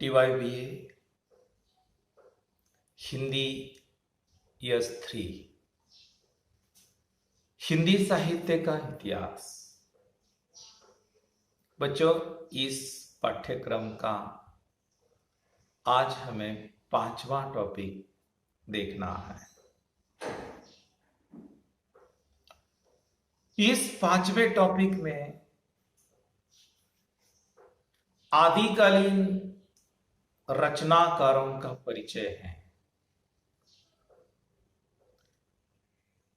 TYBA Hindi ES3 Hindi साहित्य का इतिहास। बच्चों, इस पाठ्यक्रम का आज हमें 5वां टॉपिक देखना है। इस 5वें टॉपिक में आदिकालीन रचनाकारों का परिचय है।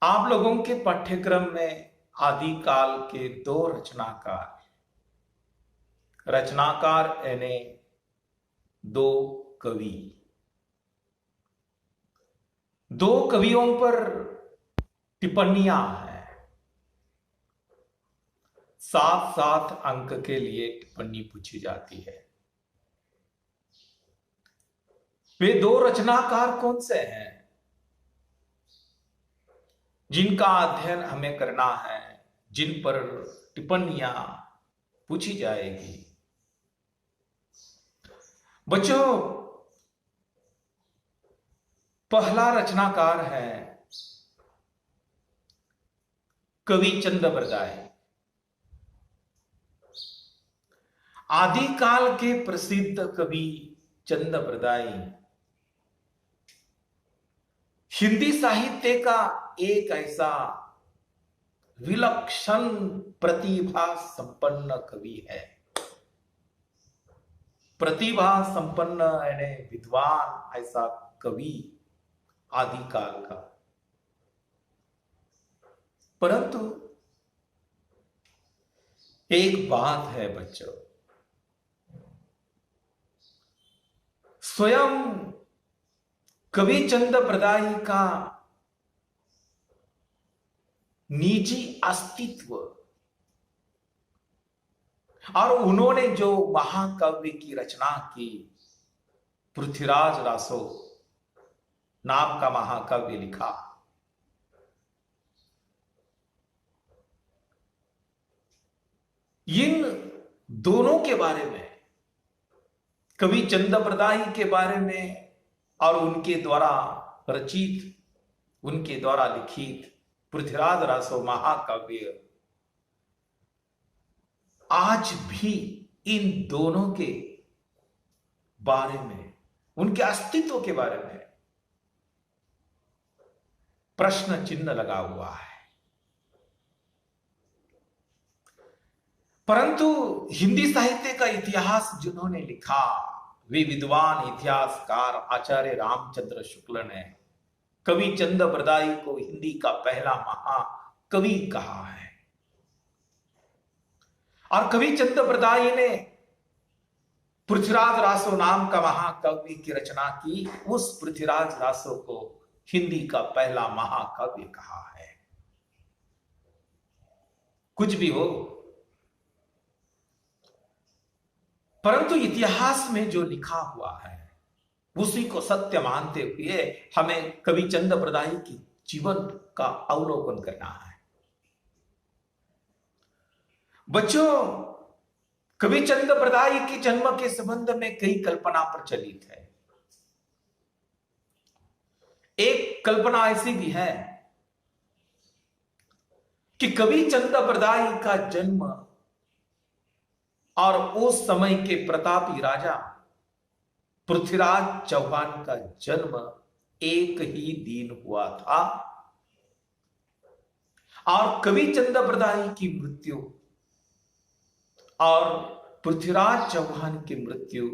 आप लोगों के पाठ्यक्रम में आदिकाल के दो रचनाकार यानी दो कवियों पर टिप्पणियां हैं। 7 अंक के लिए टिप्पणी पूछी जाती है। वे दो रचनाकार कौन से हैं जिनका अध्ययन हमें करना है, जिन पर टिप्पणियां पूछी जाएगी? बच्चों, पहला रचनाकार है कवि चंद्रबरदाई। आदिकाल के प्रसिद्ध कवि चंद्रबरदाई हिंदी साहित्य का एक ऐसा विलक्षण प्रतिभा संपन्न कवि है। प्रतिभा संपन्न यानी विद्वान ऐसा कवि आदिकाल का। परंतु एक बात है बच्चों, स्वयं कवि चंद्रबरदाई का निजी अस्तित्व और उन्होंने जो महाकाव्य की रचना की, पृथ्वीराज रासो नाम का महाकाव्य लिखा, इन दोनों के बारे में, कवि चंद्रबरदाई के बारे में और उनके द्वारा रचित, उनके द्वारा लिखित पृथ्वीराज रासो महाकाव्य, आज भी इन दोनों के बारे में, उनके अस्तित्व के बारे में प्रश्न चिन्ह लगा हुआ है। परंतु हिंदी साहित्य का इतिहास जिन्होंने लिखा, वे विद्वान इतिहासकार आचार्य रामचंद्र शुक्ल ने कवि चंद्रबरदाई को हिंदी का पहला महाकवि कहा है। और कवि चंद्रबरदाई ने पृथ्वीराज रासो नाम का महाकाव्य की रचना की। उस पृथ्वीराज रासो को हिंदी का पहला महाकाव्य कहा है। कुछ भी हो, परंतु इतिहास में जो लिखा हुआ है उसी को सत्य मानते हुए हमें कवि चंद्रबरदाई की जीवन का अवलोकन करना है। बच्चों, कवि चंद्रबरदाई के जन्म के संबंध में कई कल्पना प्रचलित है। एक कल्पना ऐसी भी है कि कवि चंद्रबरदाई का जन्म और उस समय के प्रतापी राजा पृथ्वीराज चौहान का जन्म एक ही दिन हुआ था और कवि चंद्रबरदाई की मृत्यु और पृथ्वीराज चौहान की मृत्यु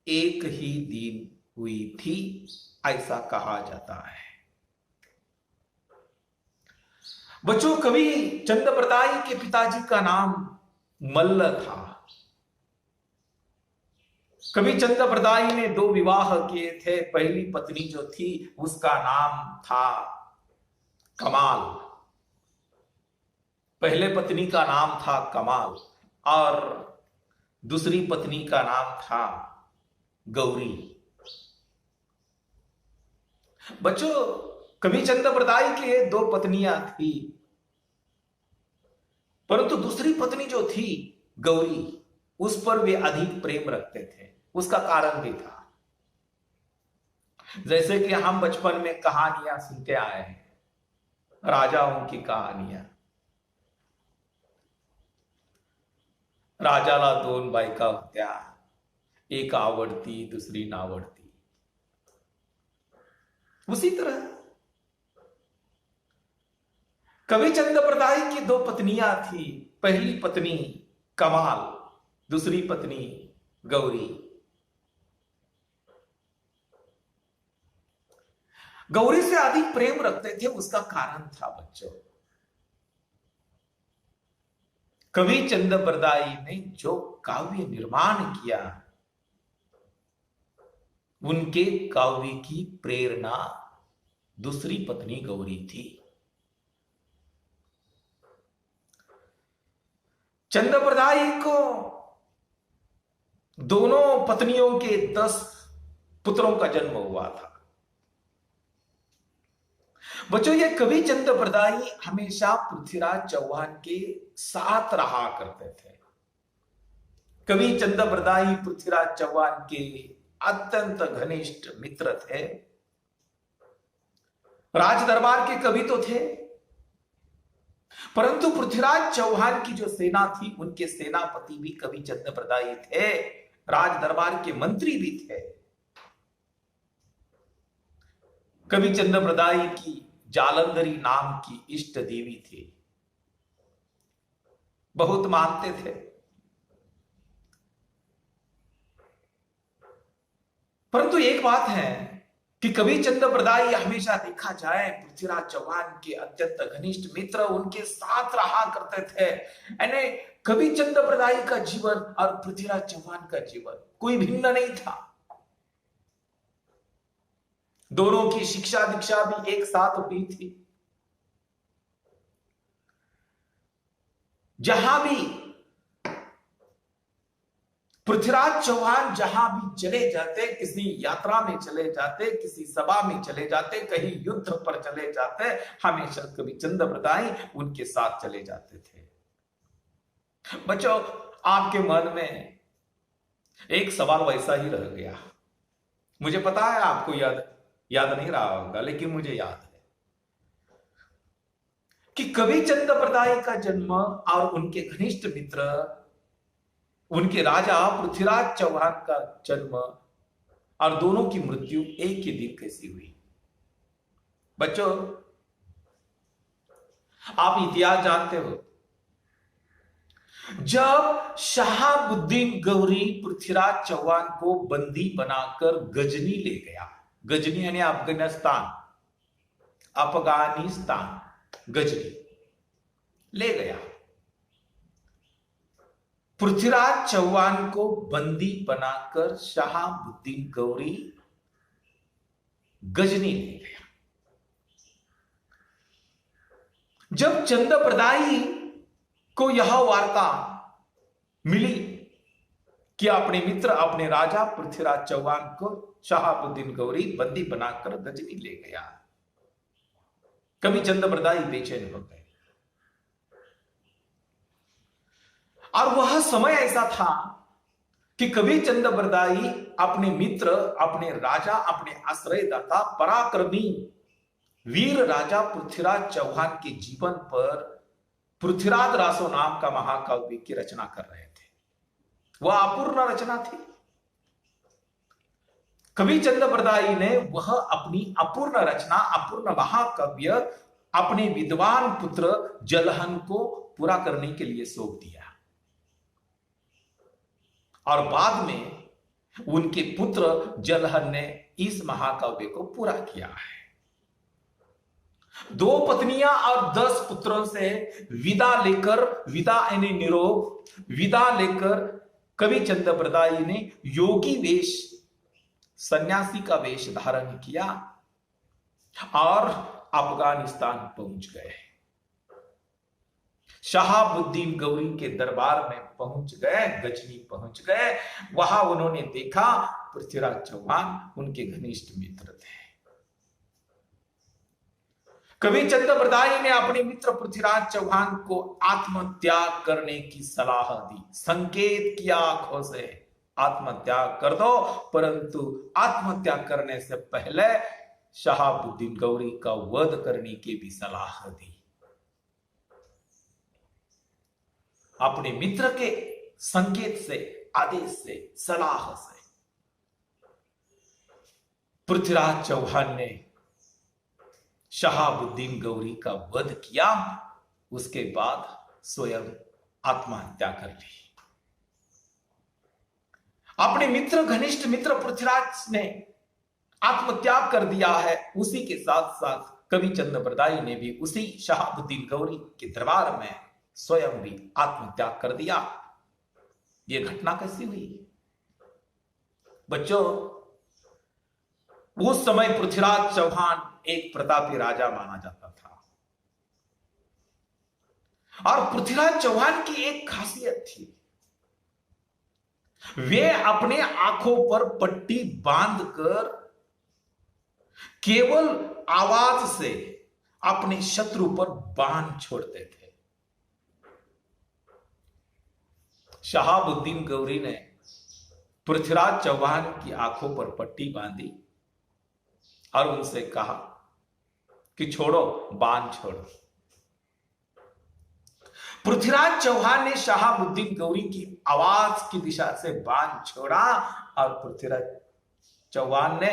एक ही दिन हुई थी, ऐसा कहा जाता है। बच्चों, कवि चंद्रबरदाई के पिताजी का नाम मल्ल था। कवि चंद्रबरदाई ने 2 विवाह किए थे। पहली पत्नी जो थी उसका नाम था कमाल, पहले पत्नी का नाम था कमाल और दूसरी पत्नी का नाम था गौरी। बच्चों, कवि चंद्रबरदाई के 2 पत्नियां थी, परंतु दूसरी पत्नी जो थी गौरी, उस पर वे अधिक प्रेम रखते थे। उसका कारण भी था। जैसे कि हम बचपन में कहानियां सुनते आए हैं, राजाओं की कहानियां, राजाला दोन बायका होत्या, एक आवडती दूसरी नावडती। उसी तरह कवि चंद्रप्रदाय की दो पत्नियां थी। पहली पत्नी कमाल, दूसरी पत्नी गौरी। गौरी से अधिक प्रेम रखते थे, उसका कारण था बच्चों, कवि चंद्रप्रदाय ने जो काव्य निर्माण किया, उनके काव्य की प्रेरणा दूसरी पत्नी गौरी थी। चंद्रप्रदाय को दोनों पत्नियों के 10 पुत्रों का जन्म हुआ था। बच्चों, ये कवि चंद्रप्रदाय हमेशा पृथ्वीराज चौहान के साथ रहा करते थे। कवि चंद्रप्रदाय पृथ्वीराज चौहान के अत्यंत घनिष्ठ मित्र थे। राज दरबार के कवि तो थे, परंतु पृथ्वीराज चौहान की जो सेना थी, उनके सेनापति भी कवि चंद्रप्रदाय थे, राज दरबार के मंत्री भी थे। कवि चंद्रप्रदाय की जालंधरी नाम की इष्ट देवी थी, बहुत मानते थे। परंतु एक बात है कि कवि चंद्रप्रदाय हमेशा देखा जाए पृथ्वीराज चौहान के अत्यंत घनिष्ठ मित्र, उनके साथ रहा करते थे। यानी कवि चंद्रप्रदाय का जीवन और पृथ्वीराज चौहान का जीवन कोई भिन्न नहीं था। दोनों की शिक्षा दीक्षा भी एक साथ हुई थी। जहां भी पृथ्वीराज चौहान जहां भी चले जाते, किसी यात्रा में चले जाते, किसी सभा में चले जाते, कहीं युद्ध पर चले जाते, हमेशा कवि चंद्रप्रदाय उनके साथ चले जाते थे। बच्चों, आपके मन में एक सवाल वैसा ही रह गया। मुझे पता है आपको याद नहीं रहा होगा, लेकिन मुझे याद है कि कवि चंद्रप्रदाय का जन्म और उनके घनिष्ठ मित्र, उनके राजा पृथ्वीराज चौहान का जन्म और दोनों की मृत्यु एक ही दिन कैसी हुई। बच्चों, आप इतिहास जानते हो, जब शहाबुद्दीन गौरी पृथ्वीराज चौहान को बंदी बनाकर गजनी ले गया, गजनी यानी अफगानिस्तान गजनी ले गया, पृथ्वीराज चौहान को बंदी बनाकर शहाबुद्दीन गौरी गजनी ले गया। जब चंद्रप्रदाय को यह वार्ता मिली कि अपने मित्र, अपने राजा पृथ्वीराज चौहान को शहाबुद्दीन गौरी बंदी बनाकर गजनी ले गया, कवि चंद्रप्रदाय बेचैन हो गए। और वह समय ऐसा था कि कवि चंद्रप्रदाय अपने मित्र, अपने राजा, अपने आश्रयदाता, पराक्रमी वीर राजा पृथ्वीराज चौहान के जीवन पर पृथ्वीराज रासो नाम का महाकाव्य की रचना कर रहे थे। वह अपूर्ण रचना थी। कवि चंद्रप्रदाय ने वह अपनी अपूर्ण रचना, अपूर्ण महाकाव्य अपने विद्वान पुत्र जलहन को पूरा करने के लिए सौंप दिया, और बाद में उनके पुत्र जलहन ने इस महाकाव्य को पूरा किया है। 2 पत्नियां और 10 पुत्रों से विदा यानी निरोग विदा लेकर कवि चंद्रप्रदाय ने योगी वेश, सन्यासी का वेश धारण किया और अफगानिस्तान पहुंच गए। शहाबुद्दीन गौरी के दरबार में पहुंच गए, गजनी पहुंच गए। वहां उन्होंने देखा पृथ्वीराज चौहान उनके घनिष्ठ मित्र थे। कवि चंद्रप्रदाय ने अपने मित्र पृथ्वीराज चौहान को आत्मत्याग करने की सलाह दी, संकेत किया आंखों से आत्मत्याग कर दो, परंतु आत्मत्याग करने से पहले शहाबुद्दीन गौरी का वध करने की भी सलाह दी। अपने मित्र के संकेत से, आदेश से, सलाह से पृथ्वीराज चौहान ने शहाबुद्दीन गौरी का वध किया। उसके बाद स्वयं आत्महत्या कर ली। अपने मित्र, घनिष्ठ मित्र पृथ्वीराज ने आत्मत्याग कर दिया है। उसी के साथ साथ कवि चंद्रप्रदायी ने भी उसी शहाबुद्दीन गौरी के दरबार में स्वयं भी आत्मत्याग कर दिया। यह घटना कैसी हुई बच्चों? उस समय पृथ्वीराज चौहान एक प्रतापी राजा माना जाता था, और पृथ्वीराज चौहान की एक खासियत थी, वे अपने आंखों पर पट्टी बांधकर केवल आवाज से अपने शत्रु पर बाण छोड़ते थे। शहाबुद्दीन गौरी ने पृथ्वीराज चौहान की आंखों पर पट्टी बांधी और उनसे कहा कि छोड़ो, बाण छोड़ो। पृथ्वीराज चौहान ने शहाबुद्दीन गौरी की आवाज की दिशा से बाण छोड़ा और पृथ्वीराज चौहान ने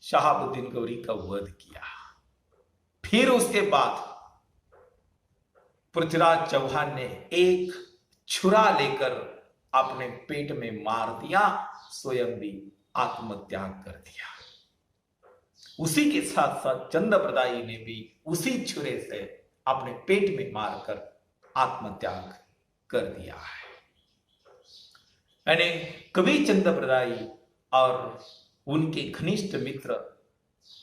शहाबुद्दीन गौरी का वध किया। फिर उसके बाद पृथ्वीराज चौहान ने एक छुरा लेकर अपने पेट में मार दिया, स्वयं भी आत्मत्याग कर दिया। उसी के साथ साथ चंद्रप्रदायी ने भी उसी छुरे से अपने पेट में मारकर आत्मत्याग कर दिया है। यानी कवि चंद्रप्रदायी और उनके घनिष्ठ मित्र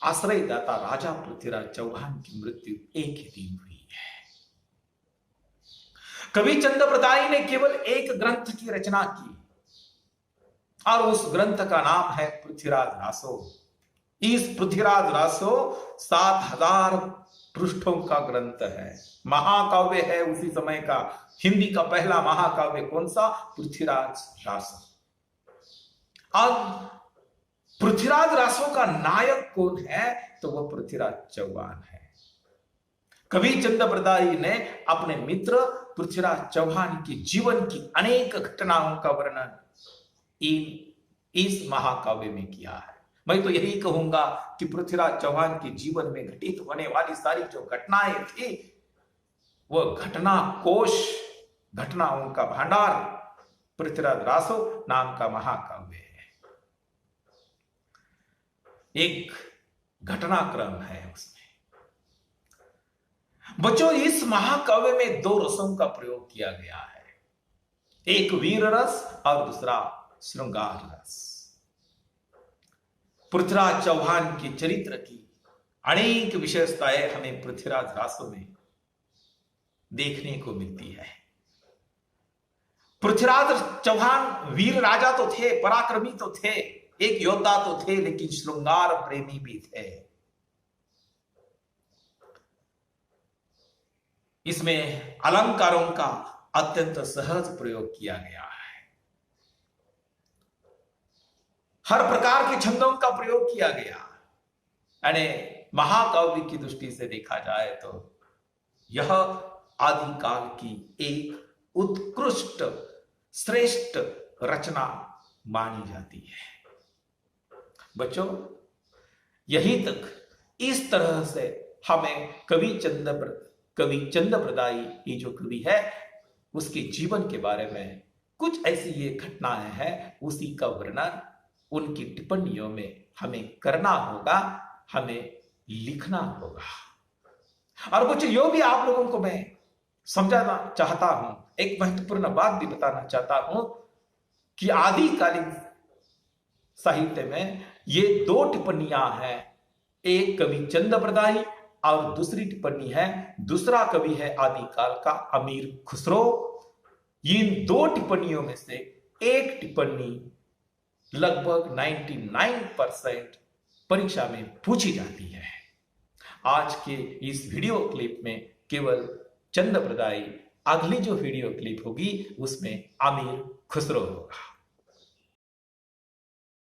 आश्रयदाता राजा पृथ्वीराज चौहान की मृत्यु एक ही दिन हुई है। कवि चंद्रप्रदायी ने केवल एक ग्रंथ की रचना की और उस ग्रंथ का नाम है पृथ्वीराज रासो। इस पृथ्वीराज रासो 7000 पृष्ठों का ग्रंथ है, महाकाव्य है। उसी समय का हिंदी का पहला महाकाव्य कौन सा? पृथ्वीराज रासो। अब पृथ्वीराज रासो का नायक कौन है? तो वह पृथ्वीराज चौहान है। कवि चंद्रप्रदायी ने अपने मित्र पृथ्वीराज चौहान के जीवन की अनेक घटनाओं का वर्णन इस महाकाव्य में किया है। मैं तो यही कहूंगा कि पृथ्वीराज चौहान के जीवन में घटित होने वाली सारी जो घटनाएं थी, वह घटना कोश, घटनाओं का भंडार पृथ्वीराज रासो नाम का महाकाव्य है। एक घटनाक्रम है उसमें। बच्चों, इस महाकाव्य में 2 रसों का प्रयोग किया गया है, एक वीर रस और दूसरा श्रृंगार रस। पृथ्वीराज चौहान के चरित्र की अनेक विशेषताएं हमें पृथ्वीराज रासो में देखने को मिलती है। पृथ्वीराज चौहान वीर राजा तो थे, पराक्रमी तो थे, एक योद्धा तो थे, लेकिन श्रृंगार प्रेमी भी थे। इसमें अलंकारों का अत्यंत सहज प्रयोग किया गया है, हर प्रकार के छंदों का प्रयोग किया गया। यानी महाकाव्य की दृष्टि से देखा जाए तो यह आदिकाल की एक उत्कृष्ट श्रेष्ठ रचना मानी जाती है। बच्चों, यही तक इस तरह से हमें कवि चंद्रप्रदायी ये जो कवि है, उसके जीवन के बारे में कुछ ऐसी ये घटनाएं हैं, उसी का वर्णन उनकी टिप्पणियों में हमें करना होगा, हमें लिखना होगा। और कुछ यो भी आप लोगों को मैं समझाना चाहता हूं, एक महत्वपूर्ण बात भी बताना चाहता हूं कि आदिकालीन साहित्य में ये 2 टिप्पणियां हैं, एक कवि चंद्रप्रदायी और दूसरी टिप्पणी है, दूसरा कवि है आदिकाल का अमीर खुसरो। इन 2 टिप्पणियों में से एक टिप्पणी लगभग 99% परीक्षा में पूछी जाती है। आज के इस वीडियो क्लिप में केवल चंद्रप्रदायी, अगली जो वीडियो क्लिप होगी उसमें अमीर खुसरो होगा।